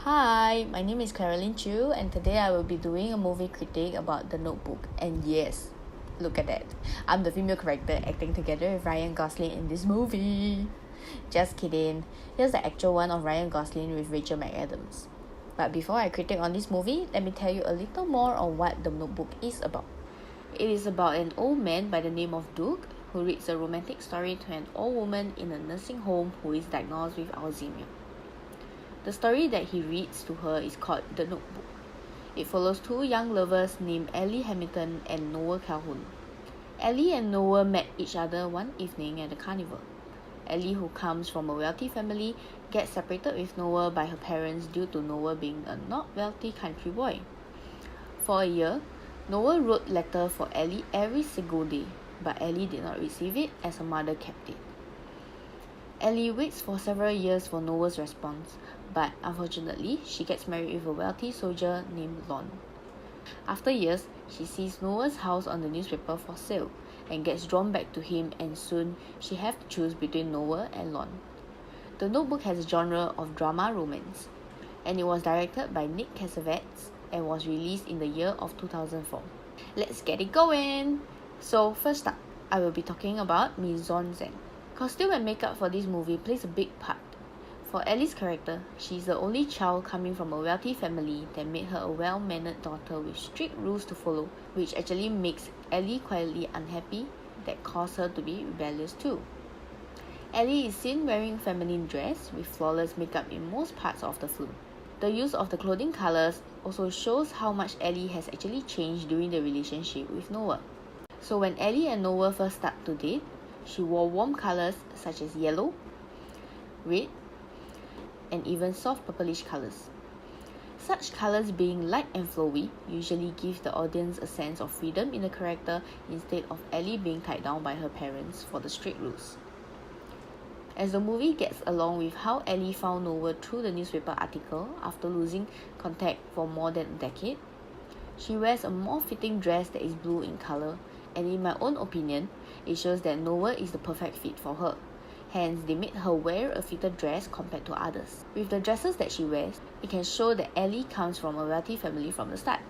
Hi, my name is Claralyn Chu, and today I will be doing a movie critique about The Notebook. And yes, look at that. I'm the female character acting together with Ryan Gosling in this movie. Just kidding. Here's the actual one of Ryan Gosling with Rachel McAdams. But before I critique on this movie, let me tell you a little more on what The Notebook is about. It is about an old man by the name of Duke who reads a romantic story to an old woman in a nursing home who is diagnosed with Alzheimer's. The story that he reads to her is called The Notebook. It follows two young lovers named Ellie Hamilton and Noah Calhoun. Ellie and Noah met each other one evening at a carnival. Ellie, who comes from a wealthy family, gets separated with Noah by her parents due to Noah being a not wealthy country boy. For a year, Noah wrote letters for Ellie every single day, but Ellie did not receive it as her mother kept it. Ellie waits for several years for Noah's response, but unfortunately, she gets married with a wealthy soldier named Lon. After years, she sees Noah's house on the newspaper for sale and gets drawn back to him, and soon she has to choose between Noah and Lon. The Notebook has a genre of drama romance, and it was directed by Nick Cassavetes and was released in the year of 2004. Let's get it going! So first up, I will be talking about mise-en-scène. Costume and makeup for this movie plays a big part. For Ellie's character, she is the only child coming from a wealthy family that made her a well-mannered daughter with strict rules to follow, which actually makes Ellie quietly unhappy that causes her to be rebellious too. Ellie is seen wearing feminine dress with flawless makeup in most parts of the film. The use of the clothing colors also shows how much Ellie has actually changed during the relationship with Noah. So when Ellie and Noah first start to date, she wore warm colors such as yellow, red, and even soft purplish colors. Such colors being light and flowy usually give the audience a sense of freedom in the character instead of Ellie being tied down by her parents for the strict rules. As the movie gets along with how Ellie found Noah through the newspaper article after losing contact for more than a decade, she wears a more fitting dress that is blue in color, and in my own opinion, it shows that Noah is the perfect fit for her. Hence, they made her wear a fitted dress compared to others. With the dresses that she wears, it can show that Ellie comes from a wealthy family from the start.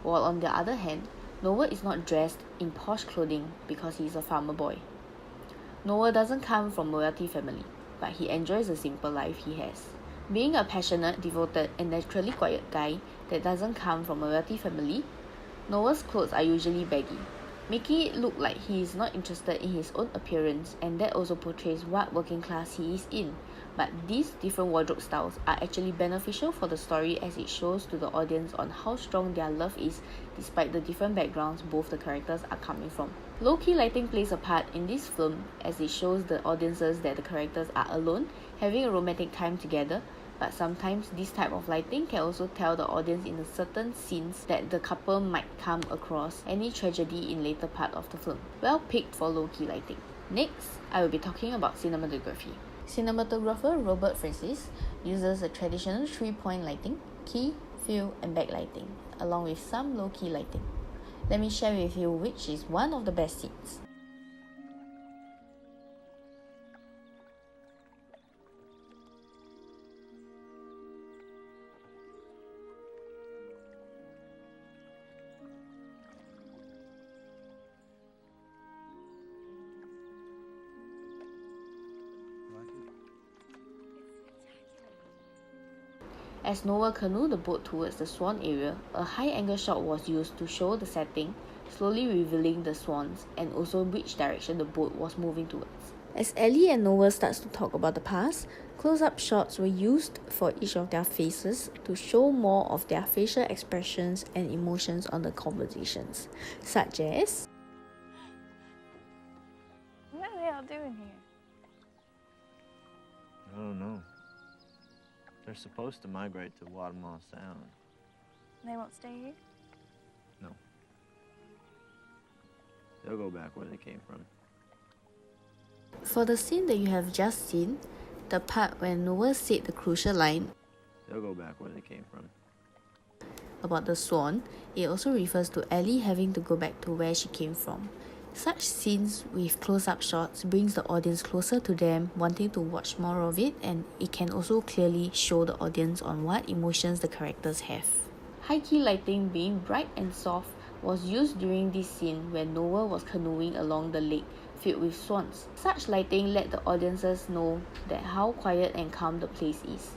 While on the other hand, Noah is not dressed in posh clothing because he is a farmer boy. Noah doesn't come from a wealthy family, but he enjoys the simple life he has. Being a passionate, devoted, and naturally quiet guy that doesn't come from a wealthy family, Noah's clothes are usually baggy, making it look like he is not interested in his own appearance, and that also portrays what working class he is in. But these different wardrobe styles are actually beneficial for the story as it shows to the audience on how strong their love is despite the different backgrounds both the characters are coming from. Low-key lighting plays a part in this film as it shows the audiences that the characters are alone, having a romantic time together, but sometimes this type of lighting can also tell the audience in a certain scenes that the couple might come across any tragedy in later part of the film. Well picked for low-key lighting. Next, I will be talking about cinematography. Cinematographer Robert Francis uses a traditional 3-point lighting, key, fill, and backlighting, along with some low-key lighting. Let me share with you which is one of the best scenes. As Noah canoed the boat towards the swan area, a high-angle shot was used to show the setting, slowly revealing the swans and also which direction the boat was moving towards. As Ellie and Noah starts to talk about the past, close-up shots were used for each of their faces to show more of their facial expressions and emotions on the conversations, such as, "What are they all doing here?" I don't know. They're supposed to migrate to Guatemala Sound. They won't stay here? No. They'll go back where they came from. for the scene that you have just seen, the part where Noah said the crucial line, They'll go back where they came from. about the swan, it also refers to Ellie having to go back to where she came from. Such scenes with close-up shots brings the audience closer to them, wanting to watch more of it, and it can also clearly show the audience on what emotions the characters have. High key lighting being bright and soft was used during this scene when Noah was canoeing along the lake filled with swans. Such lighting let the audiences know that how quiet and calm the place is,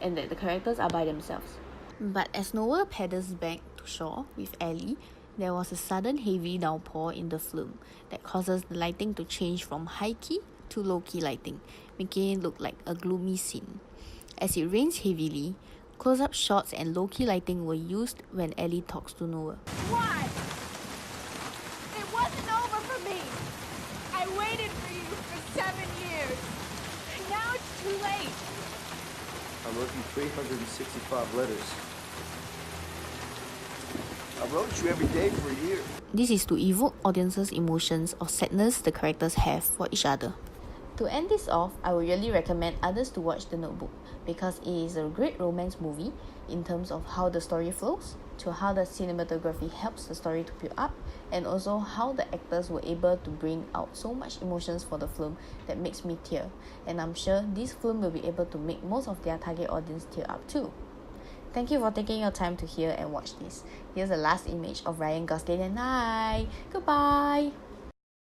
and that the characters are by themselves. But as Noah paddles back to shore with Ellie, there was a sudden heavy downpour in the film that causes the lighting to change from high-key to low-key lighting, making it look like a gloomy scene. As it rains heavily, close-up shots and low-key lighting were used when Ellie talks to Noah. Why? It wasn't over for me. I waited for you for 7 years. Now it's too late. I wrote you 365 letters. I wrote you every day for a year. This is to evoke audiences' emotions of sadness the characters have for each other. To end this off, I would really recommend others to watch The Notebook because it is a great romance movie in terms of how the story flows, to how the cinematography helps the story to build up, and also how the actors were able to bring out so much emotions for the film that makes me tear. And I'm sure this film will be able to make most of their target audience tear up too. Thank you for taking your time to hear and watch this. Here's the last image of Ryan Gosling and I. Goodbye!